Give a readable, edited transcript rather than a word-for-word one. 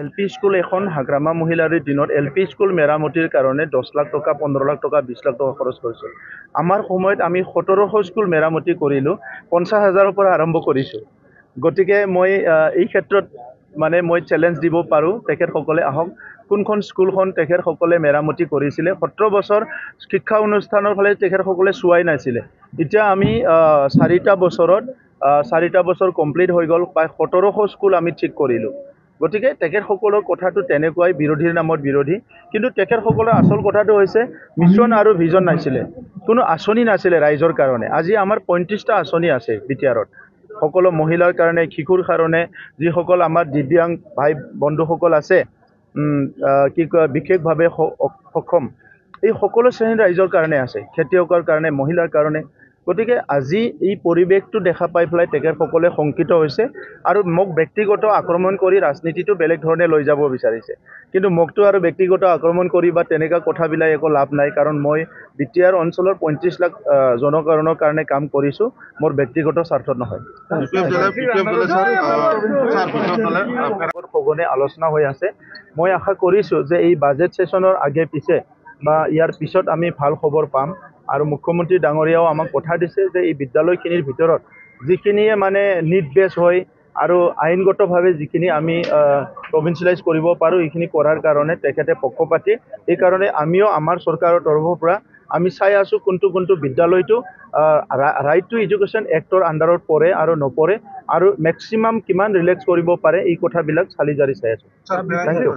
LP school এখন হাগ্ৰামা মহিলাৰ দিনত এলপি স্কুল মেৰামতিৰ কাৰণে 10 লাখ টকা 15 লাখ টকা 20 লাখ টকা খৰচ কৰিছিল। আমাৰ সময়ত আমি 1700 স্কুল মেৰামতি কৰিলোঁ, 50,000ৰ পৰা আৰম্ভ কৰিছোঁ। গতিকে মই এই ক্ষেত্ৰত মানে মই চ্যালেঞ্জ দিব পাৰোঁ, তেখেতসকলে আহক কোনখন স্কুলখন তেখেতসকলে মেৰামতি কৰিছিলে। 17 বছৰ শিক্ষা অনুষ্ঠানৰ ফালে তেখেতসকলে চোৱাই নাছিলে। এতিয়া আমি 4টা বছৰ কমপ্লিট হৈ গ'ল, প্ৰায় 1700 স্কুল আমি ঠিক কৰিলোঁ। গতিকে তেখেতসকলৰ কথাটো তেনেকুৱাই, বিৰোধীৰ নামত বিৰোধী। কিন্তু তেখেতসকলৰ আচল কথাটো হৈছে মিছন আৰু ভিজন নাছিলে, কোনো আঁচনি নাছিলে ৰাইজৰ কাৰণে। আজি আমাৰ 35টা আঁচনি আছে বিটিআৰত, সকলো মহিলাৰ কাৰণে, শিশুৰ কাৰণে, যিসকল আমাৰ দিব্যাংগ ভাই বন্ধুসকল আছে, কি কয় বিশেষভাৱে সক্ষম, এই সকলো শ্ৰেণীৰ ৰাইজৰ কাৰণে আছে, খেতিয়কৰ কাৰণে, মহিলাৰ কাৰণে। গতিকে আজি এই পৰিৱেশটো দেখা পাই পেলাই তেখেতসকলে শংকিত হৈছে আৰু মোক ব্যক্তিগত আক্ৰমণ কৰি ৰাজনীতিটো বেলেগ ধৰণে লৈ যাব বিচাৰিছে। কিন্তু মোকতো আৰু ব্যক্তিগত আক্ৰমণ কৰি বা তেনেকুৱা কথাবিলাক একো লাভ নাই, কাৰণ মই বিটিআৰ অঞ্চলৰ 35 লাখ জনসাধাৰণৰ কাৰণে কাম কৰিছোঁ, মোৰ ব্যক্তিগত স্বাৰ্থত নহয়। সঘনে আলোচনা হৈ আছে। মই আশা কৰিছোঁ যে এই বাজেট ছেছনৰ আগে পিছে বা ইয়াৰ পিছত আমি ভাল খবৰ পাম। আৰু মুখ্যমন্ত্ৰী ডাঙৰীয়াও আমাক কথা দিছে যে এই বিদ্যালয়খিনিৰ ভিতৰত যিখিনিয়ে মানে নিট বেছ হয় আৰু আইনগতভাৱে যিখিনি আমি প্ৰভিন্সিয়েলাইজ কৰিব পাৰোঁ, এইখিনি কৰাৰ কাৰণে তেখেতে পক্ষপাতী। এইকাৰণে আমিও আমাৰ চৰকাৰৰ তৰফৰ পৰা আমি চাই আছোঁ কোনটো বিদ্যালয়টো ৰাইট টু এডুকেশ্যন এক্টৰ আণ্ডাৰত পৰে আৰু নপৰে, আৰু মেক্সিমাম কিমান ৰিলেক্স কৰিব পাৰে, এই কথাবিলাক চালি জাৰি চাই আছোঁ। Thank U.